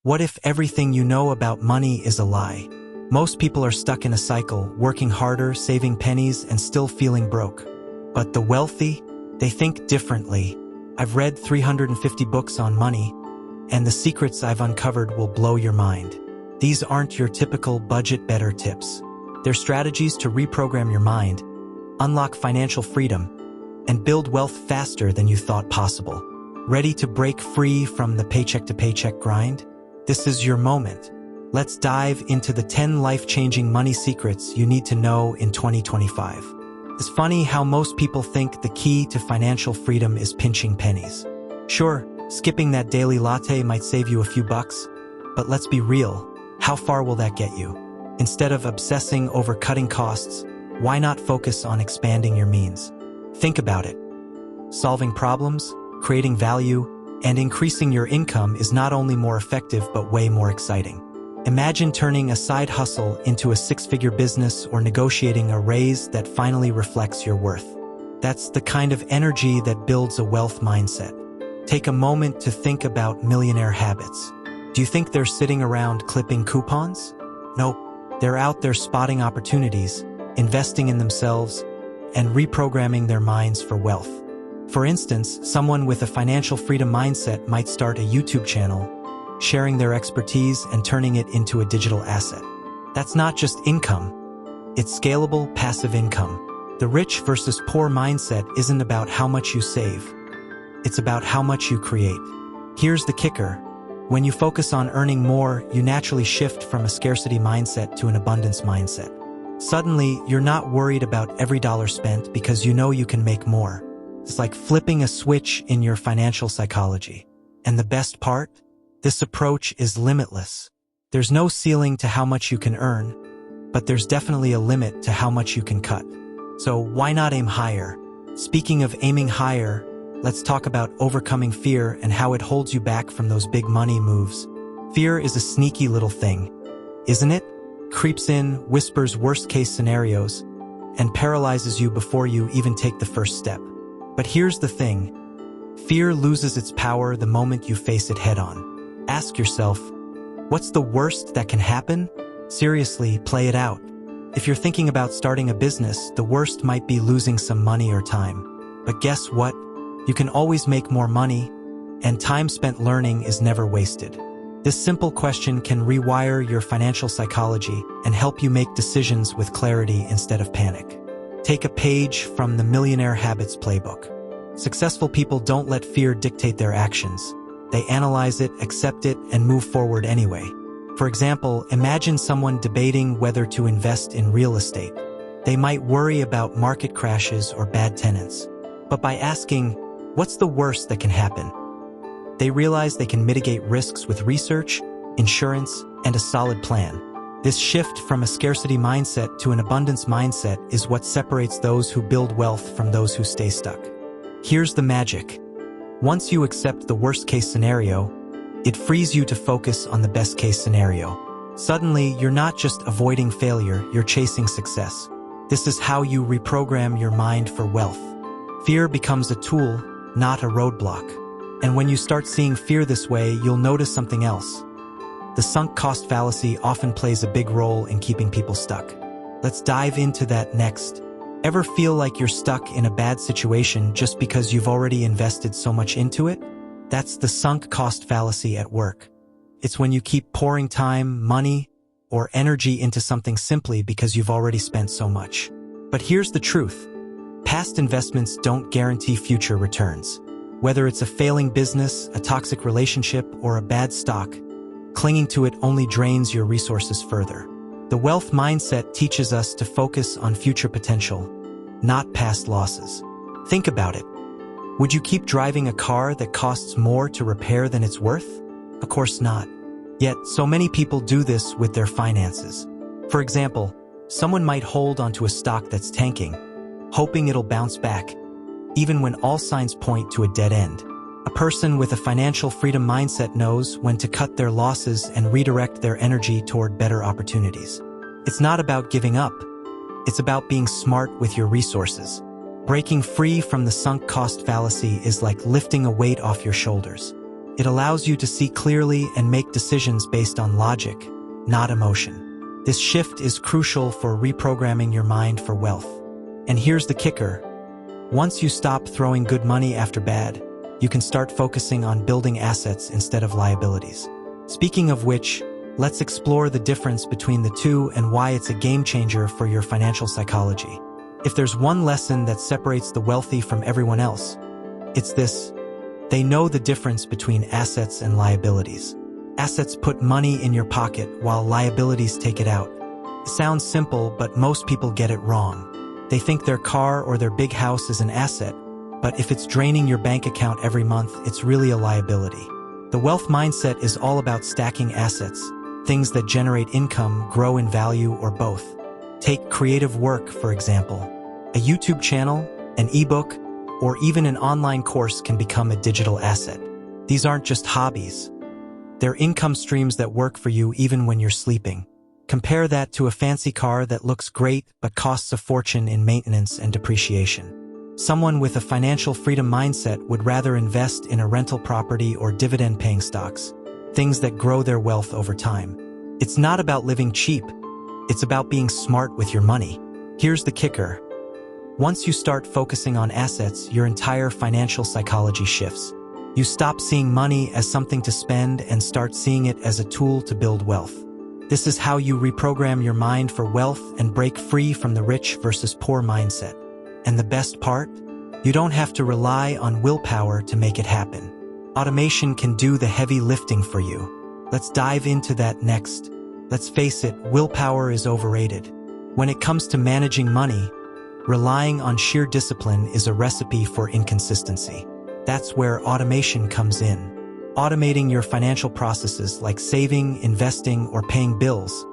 What if everything you know about money is a lie? Most people are stuck in a cycle, working harder, saving pennies, and still feeling broke. But the wealthy, they think differently. I've read 350 books on money, and the secrets I've uncovered will blow your mind. These aren't your typical budget better tips. They're strategies to reprogram your mind, unlock financial freedom, and build wealth faster than you thought possible. Ready to break free from the paycheck-to-paycheck grind? This is your moment. Let's dive into the 10 life-changing money secrets you need to know in 2025. It's funny how most people think the key to financial freedom is pinching pennies. Sure, skipping that daily latte might save you a few bucks, but let's be real, how far will that get you? Instead of obsessing over cutting costs, why not focus on expanding your means? Think about it. Solving problems, creating value, and increasing your income is not only more effective but way more exciting. Imagine turning a side hustle into a six-figure business or negotiating a raise that finally reflects your worth. That's the kind of energy that builds a wealth mindset. Take a moment to think about millionaire habits. Do you think they're sitting around clipping coupons? Nope. They're out there spotting opportunities, investing in themselves, and reprogramming their minds for wealth. For instance, someone with a financial freedom mindset might start a YouTube channel, sharing their expertise and turning it into a digital asset. That's not just income. It's scalable, passive income. The rich versus poor mindset isn't about how much you save. It's about how much you create. Here's the kicker. When you focus on earning more, you naturally shift from a scarcity mindset to an abundance mindset. Suddenly, you're not worried about every dollar spent because you know you can make more. It's like flipping a switch in your financial psychology. And the best part? This approach is limitless. There's no ceiling to how much you can earn, but there's definitely a limit to how much you can cut. So why not aim higher? Speaking of aiming higher, let's talk about overcoming fear and how it holds you back from those big money moves. Fear is a sneaky little thing, isn't it? Creeps in, whispers worst-case scenarios, and paralyzes you before you even take the first step. But here's the thing. Fear loses its power the moment you face it head-on. Ask yourself, what's the worst that can happen? Seriously, play it out. If you're thinking about starting a business, the worst might be losing some money or time. But guess what? You can always make more money, and time spent learning is never wasted. This simple question can rewire your financial psychology and help you make decisions with clarity instead of panic. Take a page from the Millionaire Habits playbook. Successful people don't let fear dictate their actions. They analyze it, accept it, and move forward anyway. For example, imagine someone debating whether to invest in real estate. They might worry about market crashes or bad tenants. But by asking, what's the worst that can happen? They realize they can mitigate risks with research, insurance, and a solid plan. This shift from a scarcity mindset to an abundance mindset is what separates those who build wealth from those who stay stuck. Here's the magic. Once you accept the worst-case scenario, it frees you to focus on the best-case scenario. Suddenly, you're not just avoiding failure, you're chasing success. This is how you reprogram your mind for wealth. Fear becomes a tool, not a roadblock. And when you start seeing fear this way, you'll notice something else. The sunk cost fallacy often plays a big role in keeping people stuck. Let's dive into that next. Ever feel like you're stuck in a bad situation just because you've already invested so much into it? That's the sunk cost fallacy at work. It's when you keep pouring time, money, or energy into something simply because you've already spent so much. But here's the truth. Past investments don't guarantee future returns. Whether it's a failing business, a toxic relationship, or a bad stock, clinging to it only drains your resources further. The wealth mindset teaches us to focus on future potential, not past losses. Think about it. Would you keep driving a car that costs more to repair than it's worth? Of course not. Yet, so many people do this with their finances. For example, someone might hold onto a stock that's tanking, hoping it'll bounce back, even when all signs point to a dead end. A person with a financial freedom mindset knows when to cut their losses and redirect their energy toward better opportunities. It's not about giving up. It's about being smart with your resources. Breaking free from the sunk cost fallacy is like lifting a weight off your shoulders. It allows you to see clearly and make decisions based on logic, not emotion. This shift is crucial for reprogramming your mind for wealth. And here's the kicker. Once you stop throwing good money after bad, you can start focusing on building assets instead of liabilities. Speaking of which, let's explore the difference between the two and why it's a game changer for your financial psychology. If there's one lesson that separates the wealthy from everyone else, it's this. They know the difference between assets and liabilities. Assets put money in your pocket while liabilities take it out. It sounds simple, but most people get it wrong. They think their car or their big house is an asset, but if it's draining your bank account every month, it's really a liability. The wealth mindset is all about stacking assets, things that generate income, grow in value, or both. Take creative work, for example. A YouTube channel, an ebook, or even an online course can become a digital asset. These aren't just hobbies. They're income streams that work for you even when you're sleeping. Compare that to a fancy car that looks great but costs a fortune in maintenance and depreciation. Someone with a financial freedom mindset would rather invest in a rental property or dividend-paying stocks, things that grow their wealth over time. It's not about living cheap. It's about being smart with your money. Here's the kicker. Once you start focusing on assets, your entire financial psychology shifts. You stop seeing money as something to spend and start seeing it as a tool to build wealth. This is how you reprogram your mind for wealth and break free from the rich versus poor mindset. And the best part? You don't have to rely on willpower to make it happen. Automation can do the heavy lifting for you. Let's dive into that next. Let's face it, willpower is overrated. When it comes to managing money, relying on sheer discipline is a recipe for inconsistency. That's where automation comes in. Automating your financial processes like saving, investing, or paying bills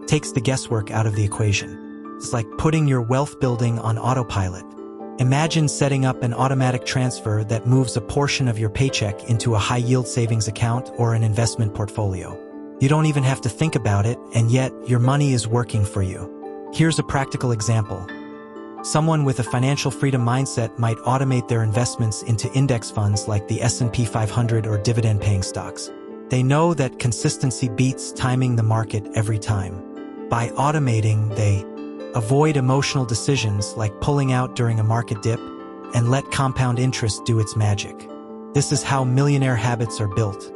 takes the guesswork out of the equation. It's like putting your wealth building on autopilot. Imagine setting up an automatic transfer that moves a portion of your paycheck into a high-yield savings account or an investment portfolio. You don't even have to think about it, and yet your money is working for you. Here's a practical example. Someone with a financial freedom mindset might automate their investments into index funds like the S&P 500 or dividend-paying stocks. They know that consistency beats timing the market every time. By automating, they avoid emotional decisions like pulling out during a market dip and let compound interest do its magic. This is how millionaire habits are built.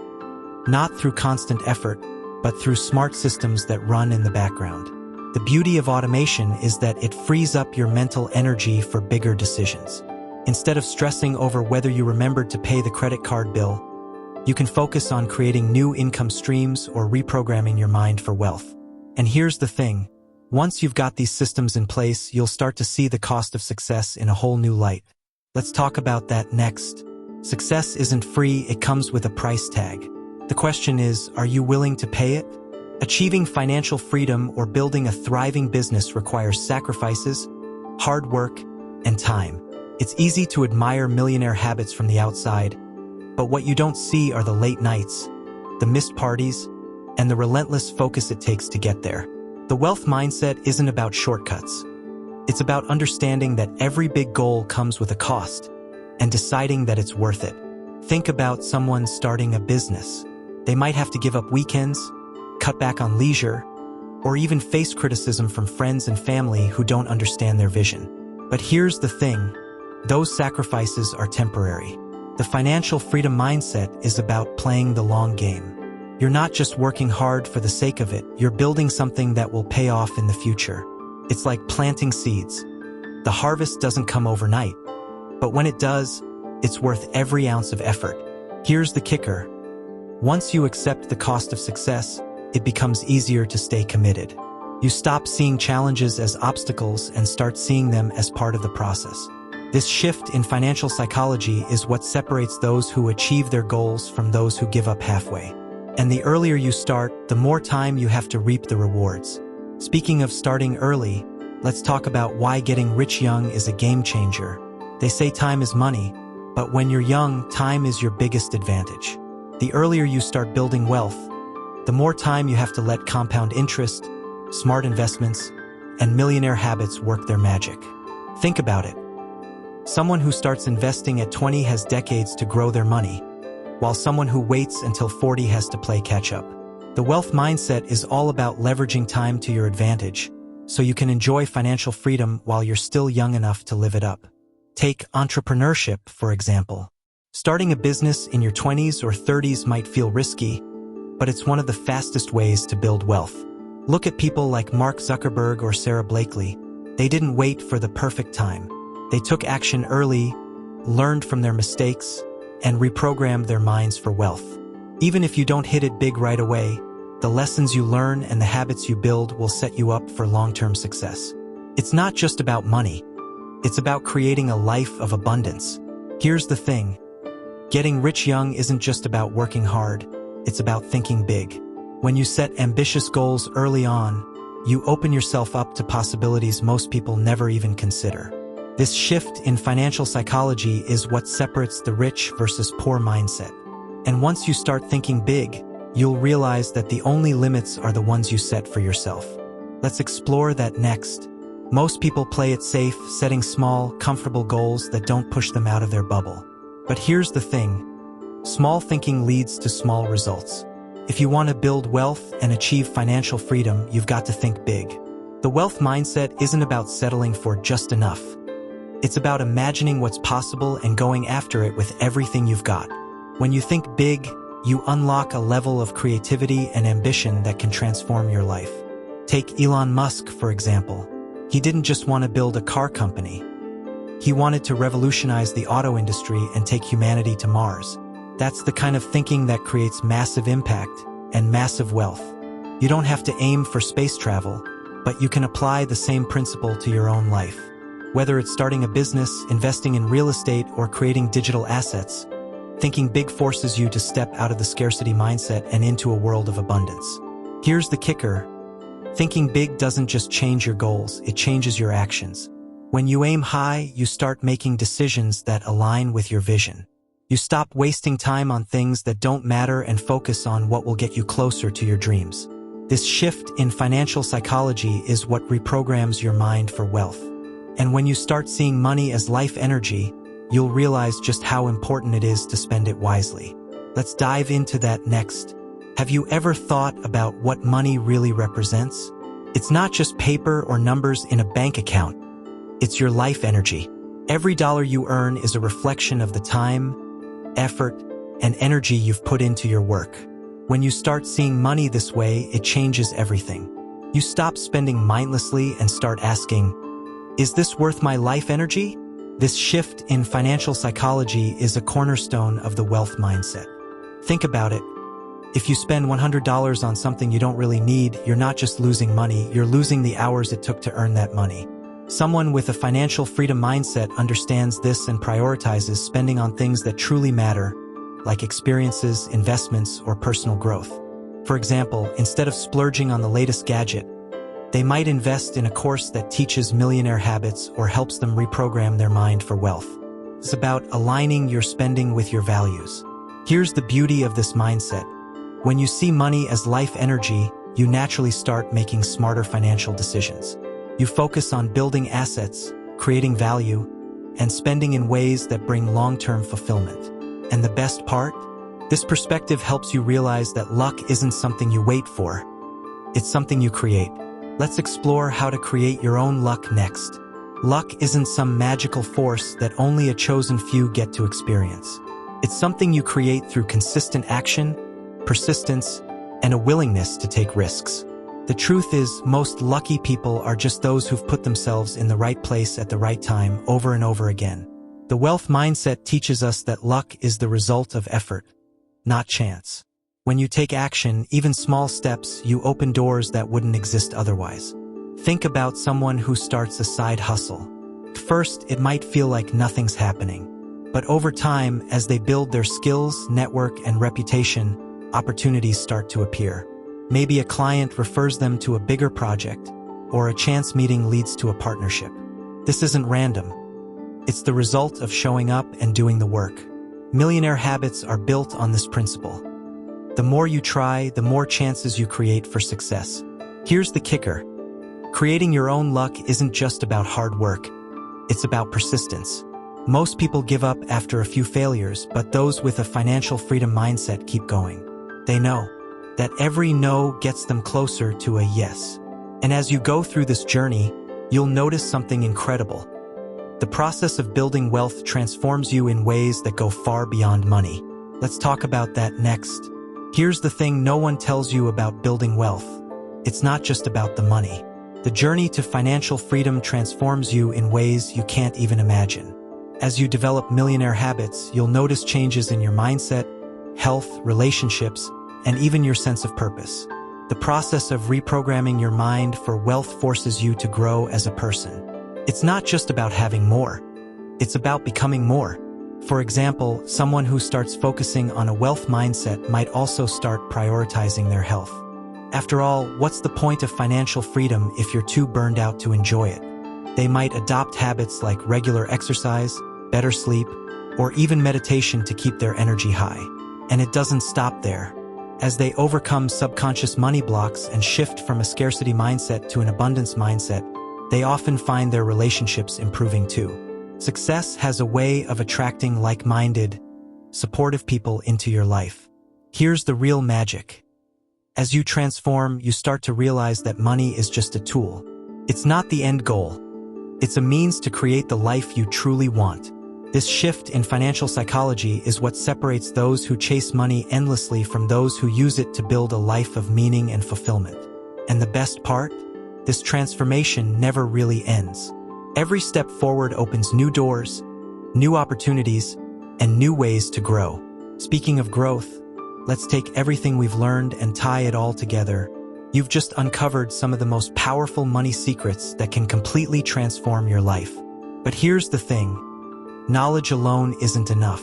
Not through constant effort, but through smart systems that run in the background. The beauty of automation is that it frees up your mental energy for bigger decisions. Instead of stressing over whether you remembered to pay the credit card bill, you can focus on creating new income streams or reprogramming your mind for wealth. And here's the thing. Once you've got these systems in place, you'll start to see the cost of success in a whole new light. Let's talk about that next. Success isn't free, it comes with a price tag. The question is, are you willing to pay it? Achieving financial freedom or building a thriving business requires sacrifices, hard work, and time. It's easy to admire millionaire habits from the outside, but what you don't see are the late nights, the missed parties, and the relentless focus it takes to get there. The wealth mindset isn't about shortcuts. It's about understanding that every big goal comes with a cost and deciding that it's worth it. Think about someone starting a business. They might have to give up weekends, cut back on leisure, or even face criticism from friends and family who don't understand their vision. But here's the thing, those sacrifices are temporary. The financial freedom mindset is about playing the long game. You're not just working hard for the sake of it, you're building something that will pay off in the future. It's like planting seeds. The harvest doesn't come overnight, but when it does, it's worth every ounce of effort. Here's the kicker. Once you accept the cost of success, it becomes easier to stay committed. You stop seeing challenges as obstacles and start seeing them as part of the process. This shift in financial psychology is what separates those who achieve their goals from those who give up halfway. And the earlier you start, the more time you have to reap the rewards. Speaking of starting early, let's talk about why getting rich young is a game changer. They say time is money, but when you're young, time is your biggest advantage. The earlier you start building wealth, the more time you have to let compound interest, smart investments, and millionaire habits work their magic. Think about it. Someone who starts investing at 20 has decades to grow their money. while someone who waits until 40 has to play catch-up. The wealth mindset is all about leveraging time to your advantage, so you can enjoy financial freedom while you're still young enough to live it up. Take entrepreneurship, for example. Starting a business in your 20s or 30s might feel risky, but it's one of the fastest ways to build wealth. Look at people like Mark Zuckerberg or Sarah Blakely. They didn't wait for the perfect time. They took action early, learned from their mistakes, and reprogrammed their minds for wealth. Even if you don't hit it big right away, the lessons you learn and the habits you build will set you up for long-term success. It's not just about money. It's about creating a life of abundance. Here's the thing. Getting rich young isn't just about working hard. It's about thinking big. When you set ambitious goals early on, you open yourself up to possibilities most people never even consider. This shift in financial psychology is what separates the rich versus poor mindset. And once you start thinking big, you'll realize that the only limits are the ones you set for yourself. Let's explore that next. Most people play it safe, setting small, comfortable goals that don't push them out of their bubble. But here's the thing. Small thinking leads to small results. If you want to build wealth and achieve financial freedom, you've got to think big. The wealth mindset isn't about settling for just enough. It's about imagining what's possible and going after it with everything you've got. When you think big, you unlock a level of creativity and ambition that can transform your life. Take Elon Musk, for example. He didn't just want to build a car company. He wanted to revolutionize the auto industry and take humanity to Mars. That's the kind of thinking that creates massive impact and massive wealth. You don't have to aim for space travel, but you can apply the same principle to your own life. Whether it's starting a business, investing in real estate, or creating digital assets, thinking big forces you to step out of the scarcity mindset and into a world of abundance. Here's the kicker. Thinking big doesn't just change your goals, it changes your actions. When you aim high, you start making decisions that align with your vision. You stop wasting time on things that don't matter and focus on what will get you closer to your dreams. This shift in financial psychology is what reprograms your mind for wealth. And when you start seeing money as life energy, you'll realize just how important it is to spend it wisely. Let's dive into that next. Have you ever thought about what money really represents? It's not just paper or numbers in a bank account. It's your life energy. Every dollar you earn is a reflection of the time, effort, and energy you've put into your work. When you start seeing money this way, it changes everything. You stop spending mindlessly and start asking, is this worth my life energy? This shift in financial psychology is a cornerstone of the wealth mindset. Think about it. If you spend $100 on something you don't really need, you're not just losing money, you're losing the hours it took to earn that money. Someone with a financial freedom mindset understands this and prioritizes spending on things that truly matter, like experiences, investments, or personal growth. For example, instead of splurging on the latest gadget, they might invest in a course that teaches millionaire habits or helps them reprogram their mind for wealth. It's about aligning your spending with your values. Here's the beauty of this mindset. When you see money as life energy, you naturally start making smarter financial decisions. You focus on building assets, creating value, and spending in ways that bring long-term fulfillment. And the best part? This perspective helps you realize that luck isn't something you wait for. It's something you create. Let's explore how to create your own luck next. Luck isn't some magical force that only a chosen few get to experience. It's something you create through consistent action, persistence, and a willingness to take risks. The truth is, most lucky people are just those who've put themselves in the right place at the right time over and over again. The wealth mindset teaches us that luck is the result of effort, not chance. When you take action, even small steps, you open doors that wouldn't exist otherwise. Think about someone who starts a side hustle. First, it might feel like nothing's happening. But over time, as they build their skills, network, and reputation, opportunities start to appear. Maybe a client refers them to a bigger project, or a chance meeting leads to a partnership. This isn't random. It's the result of showing up and doing the work. Millionaire habits are built on this principle. The more you try, the more chances you create for success. Here's the kicker. Creating your own luck isn't just about hard work. It's about persistence. Most people give up after a few failures, but those with a financial freedom mindset keep going. They know that every no gets them closer to a yes. And as you go through this journey, you'll notice something incredible. The process of building wealth transforms you in ways that go far beyond money. Let's talk about that next. Here's the thing no one tells you about building wealth. It's not just about the money. The journey to financial freedom transforms you in ways you can't even imagine. As you develop millionaire habits, you'll notice changes in your mindset, health, relationships, and even your sense of purpose. The process of reprogramming your mind for wealth forces you to grow as a person. It's not just about having more. It's about becoming more. For example, someone who starts focusing on a wealth mindset might also start prioritizing their health. After all, what's the point of financial freedom if you're too burned out to enjoy it? They might adopt habits like regular exercise, better sleep, or even meditation to keep their energy high. And it doesn't stop there. As they overcome subconscious money blocks and shift from a scarcity mindset to an abundance mindset, they often find their relationships improving too. Success has a way of attracting like-minded, supportive people into your life. Here's the real magic. As you transform, you start to realize that money is just a tool. It's not the end goal. It's a means to create the life you truly want. This shift in financial psychology is what separates those who chase money endlessly from those who use it to build a life of meaning and fulfillment. And the best part? This transformation never really ends. Every step forward opens new doors, new opportunities, and new ways to grow. Speaking of growth, let's take everything we've learned and tie it all together. You've just uncovered some of the most powerful money secrets that can completely transform your life. But here's the thing. Knowledge alone isn't enough.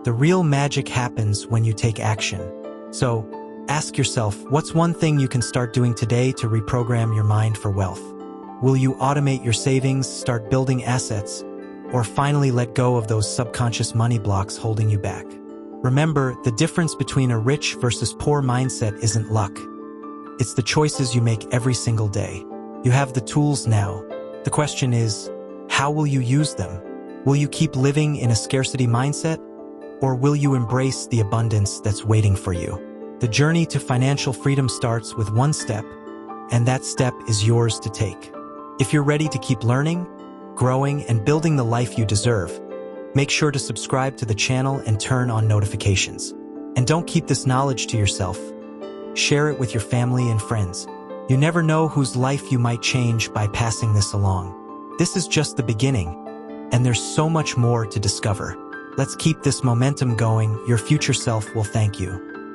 The real magic happens when you take action. So, ask yourself, what's one thing you can start doing today to reprogram your mind for wealth? Will you automate your savings, start building assets, or finally let go of those subconscious money blocks holding you back? Remember, the difference between a rich versus poor mindset isn't luck. It's the choices you make every single day. You have the tools now. The question is, how will you use them? Will you keep living in a scarcity mindset, or will you embrace the abundance that's waiting for you? The journey to financial freedom starts with one step, and that step is yours to take. If you're ready to keep learning, growing, and building the life you deserve, make sure to subscribe to the channel and turn on notifications. And don't keep this knowledge to yourself. Share it with your family and friends. You never know whose life you might change by passing this along. This is just the beginning, and there's so much more to discover. Let's keep this momentum going. Your future self will thank you.